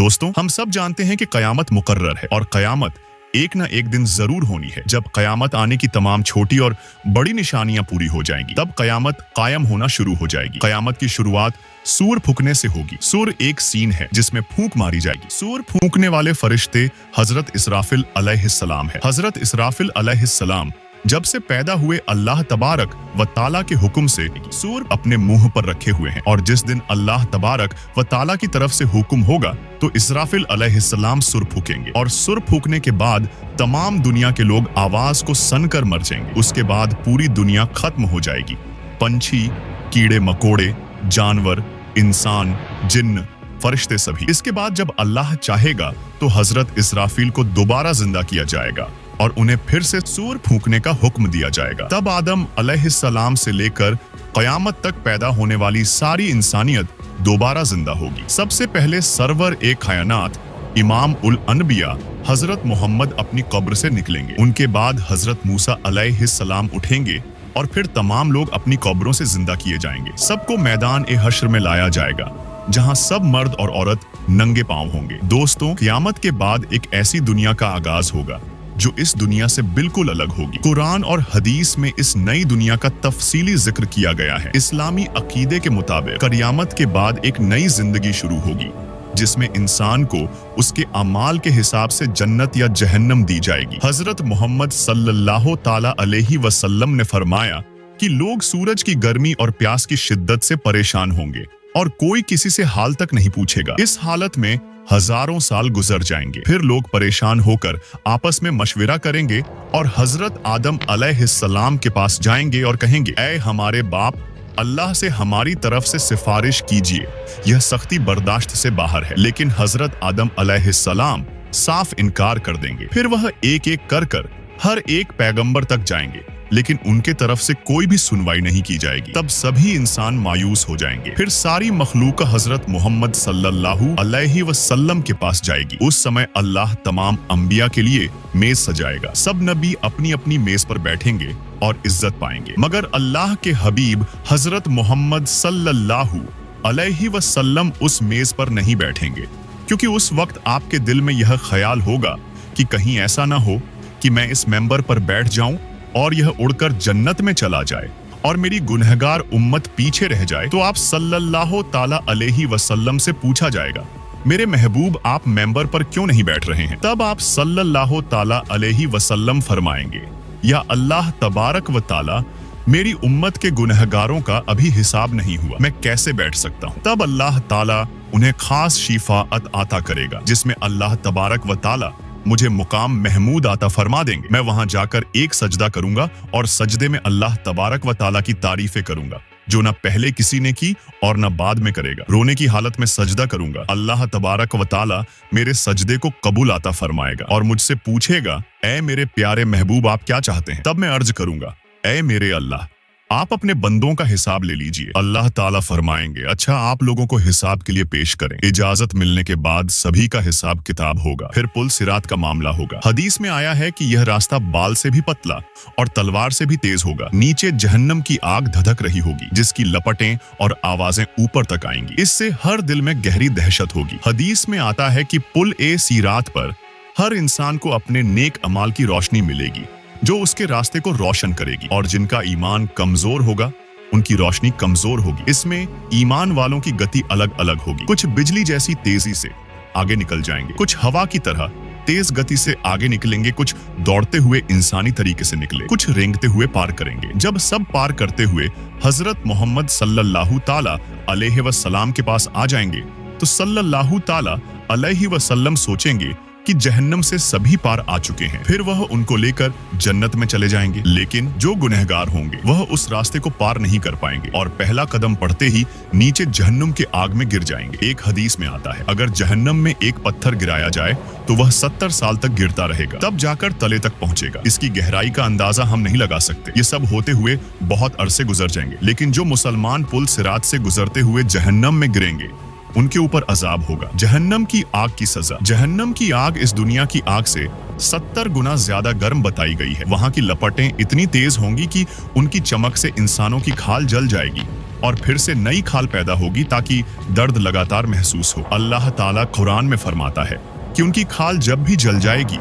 दोस्तों, हम सब जानते हैं कि कयामत मुकर्रर है और कयामत एक ना एक दिन जरूर होनी है। जब कयामत आने की तमाम छोटी और बड़ी निशानियां पूरी हो जाएंगी, तब कयामत कायम होना शुरू हो जाएगी। कयामत की शुरुआत सूर फूकने से होगी। सूर एक सीन है जिसमें फूंक मारी जाएगी। सूर फूंकने वाले फरिश्ते हजरत इसराफिल अलैहिस्सलाम है। हजरत इसराफिल अलैहिस्सलाम जब से पैदा हुए अल्लाह तबारक व ताला के हुक्म से सूर अपने मुंह पर रखे हुए हैं, और जिस दिन अल्लाह तबारक व ताला की तरफ से हुक्म होगा तो इसराफिल अलैहिस्सलाम सुर फूकेंगे, और सुर फूकने के बाद तमाम दुनिया के लोग आवाज को सुनकर मर जाएंगे। उसके बाद पूरी दुनिया खत्म हो जाएगी। पंछी, कीड़े मकोड़े, जानवर, इंसान, जिन्न, फरिश्ते सभी। इसके बाद जब अल्लाह चाहेगा तो हजरत इसराफिल को दोबारा जिंदा किया जाएगा और उन्हें फिर से सूर फूंकने का हुक्म दिया जाएगा। तब आदम अलैहिस्सलाम से लेकर कयामत तक पैदा होने वाली सारी इंसानियत दोबारा जिंदा होगी। सबसे पहले सरवर ए कायनात इमाम उल अनबिया हजरत मोहम्मद अपनी कब्र से निकलेंगे। उनके बाद हजरत मूसा अलैहिस्सलाम उठेंगे और फिर तमाम लोग अपनी कब्रों से जिंदा किए जाएंगे। सबको मैदान ए हश्र में लाया जाएगा जहां सब मर्द और औरत नंगे पांव होंगे। दोस्तों, क़यामत के बाद एक ऐसी दुनिया का आगाज होगा जो इस दुनिया से बिल्कुल अलग होगी। कुरान और हदीस में इस नई दुनिया का तफसीली जिक्र किया गया है। इस्लामी अकीदे के मुताबिक क़यामत के बाद एक नई जिंदगी शुरू होगी जिसमें इंसान को उसके अमाल के हिसाब से जन्नत या जहन्नम दी जाएगी। हजरत मोहम्मद सल्लल्लाहु ताला अलैहि वसल्लम ने फरमाया कि लोग सूरज की गर्मी और प्यास की शिद्दत से परेशान होंगे और कोई किसी से हाल तक नहीं पूछेगा। इस हालत में हजारों साल गुजर जाएंगे। फिर लोग परेशान होकर आपस में मशविरा करेंगे और हजरत आदम अलैहिस्सलाम के पास जाएंगे और कहेंगे, ऐ हमारे बाप, अल्लाह से हमारी तरफ से सिफारिश कीजिए, यह सख्ती बर्दाश्त से बाहर है। लेकिन हजरत आदम अलैहिस्सलाम साफ इनकार कर देंगे। फिर वह एक एक कर हर एक पैगंबर तक जाएंगे, लेकिन उनके तरफ से कोई भी सुनवाई नहीं की जाएगी। तब सभी इंसान मायूस हो जाएंगे। फिर सारी मखलूक हजरत मोहम्मद सल्लल्लाहु अलैहि वसल्लम के पास जाएगी। उस समय अल्लाह तमाम अंबिया के लिए मेज सजाएगा। सब नबी अपनी अपनी मेज पर बैठेंगे और इज्जत पाएंगे, मगर अल्लाह के हबीब हजरत मोहम्मद सल्लल्लाहु अलैहि वसल्लम उस मेज पर नहीं बैठेंगे, क्योंकि उस वक्त आपके दिल में यह ख्याल होगा कि कहीं ऐसा ना हो कि मैं इस मेंबर पर बैठ जाऊं और यह उड़कर जन्नत में चला जाए और मेरी गुनहगार उम्मत पीछे रह जाए। तो आप सल्लल्लाहु ताला अलैहि वसल्लम से पूछा जाएगा, मेरे महबूब, आप मेंबर पर क्यों नहीं बैठ रहे हैं? तब आप सल्लल्लाहु ताला अलैहि वसल्लम फरमाएंगे, या अल्लाह तबारक व ताला, मेरी उम्मत के गुनहगारों का अभी हिसाब नहीं हुआ, मैं कैसे बैठ सकता हूँ? तब अल्लाह ताला उन्हें खास शिफाअत अता करेगा, जिसमें अल्लाह तबारक व ताला मुझे मुकाम महमूद आता फरमा देंगे। मैं वहां जाकर एक सजदा करूंगा और सजदे में अल्लाह तबारक व ताला की तारीफें करूंगा, जो न पहले किसी ने की और न बाद में करेगा। रोने की हालत में सजदा करूंगा। अल्लाह तबारक व ताला मेरे सजदे को कबूल आता फरमाएगा और मुझसे पूछेगा, ऐ मेरे प्यारे महबूब, आप क्या चाहते हैं? तब मैं अर्ज करूंगा, ऐ मेरे अल्लाह, आप अपने बंदों का हिसाब ले लीजिए। अल्लाह ताला फरमाएंगे, अच्छा, आप लोगों को हिसाब के लिए पेश करें। इजाजत मिलने के बाद सभी का हिसाब किताब होगा। फिर पुल सिरात का मामला होगा। हदीस में आया है कि यह रास्ता बाल से भी पतला और तलवार से भी तेज होगा। नीचे जहन्नम की आग धधक रही होगी, जिसकी लपटें और आवाजें ऊपर तक आएंगी। इससे हर दिल में गहरी दहशत होगी। हदीस में आता है कि पुल ए सिरात पर हर इंसान को अपने नेक अमाल की रोशनी मिलेगी, जो उसके रास्ते को रोशन करेगी, और जिनका ईमान कमजोर होगा उनकी रोशनी कमजोर होगी। इसमें ईमान वालों की गति अलग अलग होगी। कुछ बिजली जैसी तेजी से आगे निकल जाएंगे, कुछ हवा की तरह तेज गति से आगे निकलेंगे, कुछ दौड़ते हुए इंसानी तरीके से निकले, कुछ रेंगते हुए पार करेंगे। जब सब पार करते हुए हजरत मोहम्मद सल्लल्लाहु ताला अलैहि वसल्लम के पास आ जाएंगे तो सल्लल्लाहु ताला अलैहि वसल्लम सोचेंगे कि जहन्नम से सभी पार आ चुके हैं। फिर वह उनको लेकर जन्नत में चले जाएंगे, लेकिन जो गुनहगार होंगे वह उस रास्ते को पार नहीं कर पाएंगे और पहला कदम पड़ते ही नीचे जहन्नम के आग में गिर जाएंगे। एक हदीस में आता है, अगर जहन्नम में एक पत्थर गिराया जाए तो वह 70 साल तक गिरता रहेगा, तब जाकर तले तक पहुंचेगा। इसकी गहराई का अंदाजा हम नहीं लगा सकते। ये सब होते हुए बहुत अरसे गुजर जाएंगे, लेकिन जो मुसलमान पुल सिरात से गुजरते हुए जहन्नम में गिरेंगे उनके ऊपर अजाब होगा। जहन्नम की आग की सजा। जहन्नम की आग इस दुनिया की आग से 70 गुना ज्यादा गर्म बताई गई है। वहां की लपटें इतनी तेज होंगी कि उनकी चमक से इंसानों की खाल जल जाएगी। और फिर से नई खाल पैदा होगी ताकि दर्द लगातार महसूस हो। अल्लाह ताला कुरान में फरमाता है कि उनकी खाल जब भी जल जाएगी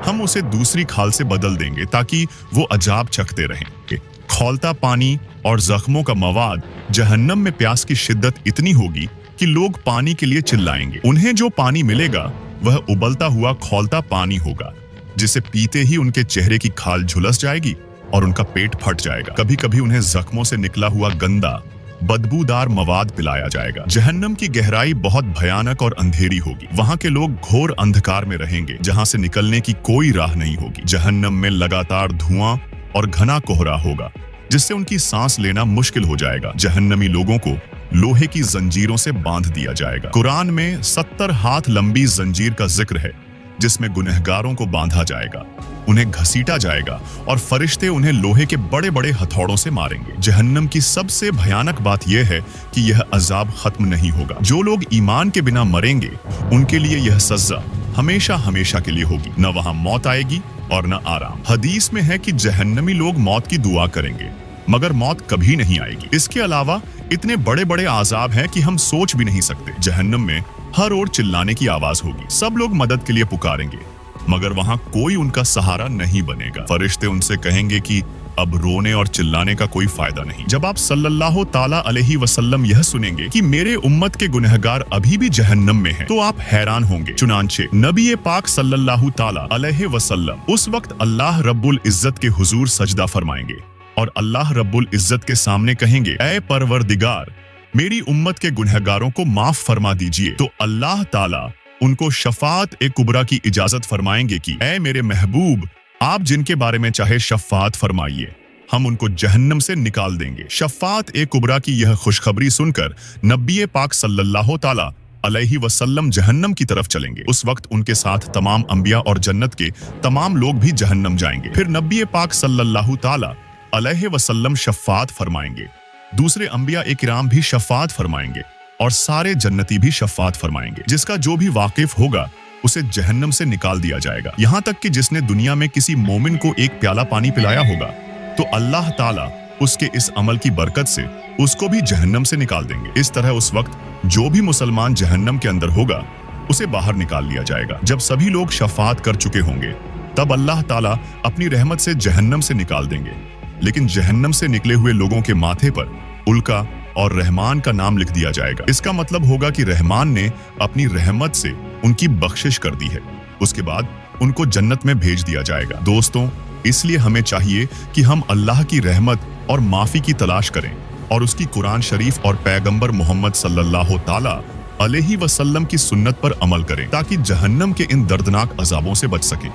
हम उसे दूसरी खाल से बदल देंगे ताकि वो अजाब चखते रहेंगे। खौलता पानी और जख्मों का मवाद, जहन्नम में प्यास की शिद्दत इतनी होगी कि लोग पानी के लिए चिल्लाएंगे। उन्हें जो पानी मिलेगा वह उबलता हुआ खौलता पानी होगा, जिसे पीते ही उनके चेहरे की खाल झुलस जाएगी और उनका पेट फट जाएगा। कभी कभी उन्हें जख्मों से निकला हुआ गंदा बदबूदार मवाद पिलाया जाएगा। जहन्नम की गहराई बहुत भयानक और अंधेरी होगी। वहां के लोग घोर अंधकार में रहेंगे जहां से निकलने की कोई राह नहीं होगी। जहन्नम में लगातार धुआं और घना कोहरा होगा जिससे उनकी सांस लेना मुश्किल हो जाएगा। जहन्नमी लोगों को लोहे की जंजीरों से बांध दिया जाएगा। कुरान में 70 हाथ लंबी जंजीर का जिक्र है जिसमें गुनहगारों को बांधा जाएगा, उन्हें घसीटा जाएगा और फरिश्ते उन्हें लोहे के बड़े बड़े हथौड़ों से मारेंगे। जहन्नम की सबसे भयानक बात यह है कि यह अजाब खत्म नहीं होगा। जो लोग ईमान के बिना मरेंगे उनके लिए यह सजा हमेशा हमेशा के लिए होगी। न वहां मौत आएगी और न आराम। हदीस में है कि जहन्नमी लोग मौत की दुआ करेंगे मगर मौत कभी नहीं आएगी। इसके अलावा इतने बड़े बड़े आजाब हैं कि हम सोच भी नहीं सकते। जहन्नम में हर ओर चिल्लाने की आवाज होगी, सब लोग मदद के लिए पुकारेंगे मगर वहां कोई उनका सहारा नहीं बनेगा। फरिश्ते उनसे कहेंगे कि अब रोने और चिल्लाने का कोई फायदा नहीं। जब आप सल्लल्लाहु ताला अलैहि वसल्लम यह सुनेंगे कि मेरे उम्मत के गुनहगार अभी भी जहन्नम में हैं, तो आप हैरान होंगे। चुनांचे नबी पाक सल्लल्लाहु ताला अलैहि वसल्लम उस वक्त अल्लाह रब्बुल इज्जत के हुजूर सजदा फरमाएंगे और अल्लाह रब्बुल इज्जत के सामने कहेंगे, ऐ परवरदिगार मेरी उम्मत के गुनहगारों को माफ फरमा दीजिए। तो अल्लाह ताला उनको शफात ए कुबरा की इजाजत फरमाएंगे कि ऐ मेरे महबूब आप जिनके बारे में चाहे शफात फरमाइए, हम उनको जहन्नम से निकाल देंगे। शफात ए कुबरा की यह खुशखबरी सुनकर नबी पाक सल्लल्लाहु ताला अलैहि वसल्लम जहन्नम की तरफ चलेंगे। उस वक्त उनके साथ तमाम अंबिया और जन्नत के तमाम लोग भी जहन्नम जाएंगे। फिर नबी पाक सल्लल्लाहु ताला अलैहि वसल्लम शफात फरमाएंगे, दूसरे अंबिया इकराम भी शफात फरमाएंगे और सारे जन्नती भी शफात फरमाएंगे। जिसका जो भी वाकिफ होगा उसे जहन्नम से निकाल दिया जाएगा। यहाँ तक कि जिसने दुनिया में किसी मोमिन को एक प्याला पानी पिलाया होगा तो अल्लाह ताला उसके इस अमल की बरकत से उसको भी जहन्नम से निकाल देंगे। इस तरह उस वक्त जो भी मुसलमान जहन्नम के अंदर होगा उसे बाहर निकाल लिया जाएगा। जब सभी लोग शफात कर चुके होंगे तब अल्लाह ताला अपनी रहमत से जहन्नम से निकाल देंगे, लेकिन जहन्नम से निकले हुए लोगों के माथे पर उल्का और रहमान का नाम लिख दिया जाएगा। इसका मतलब होगा कि रहमान ने अपनी रहमत से उनकी बख्शिश कर दी है। उसके बाद उनको जन्नत में भेज दिया जाएगा। दोस्तों, इसलिए हमें चाहिए कि हम अल्लाह की रहमत और माफी की तलाश करें और उसकी कुरान शरीफ और पैगंबर मोहम्मद सल्लल्लाहु ताला अलैहि वसल्लम की सुन्नत पर अमल करें ताकि जहन्नम के इन दर्दनाक अजाबों से बच सकें।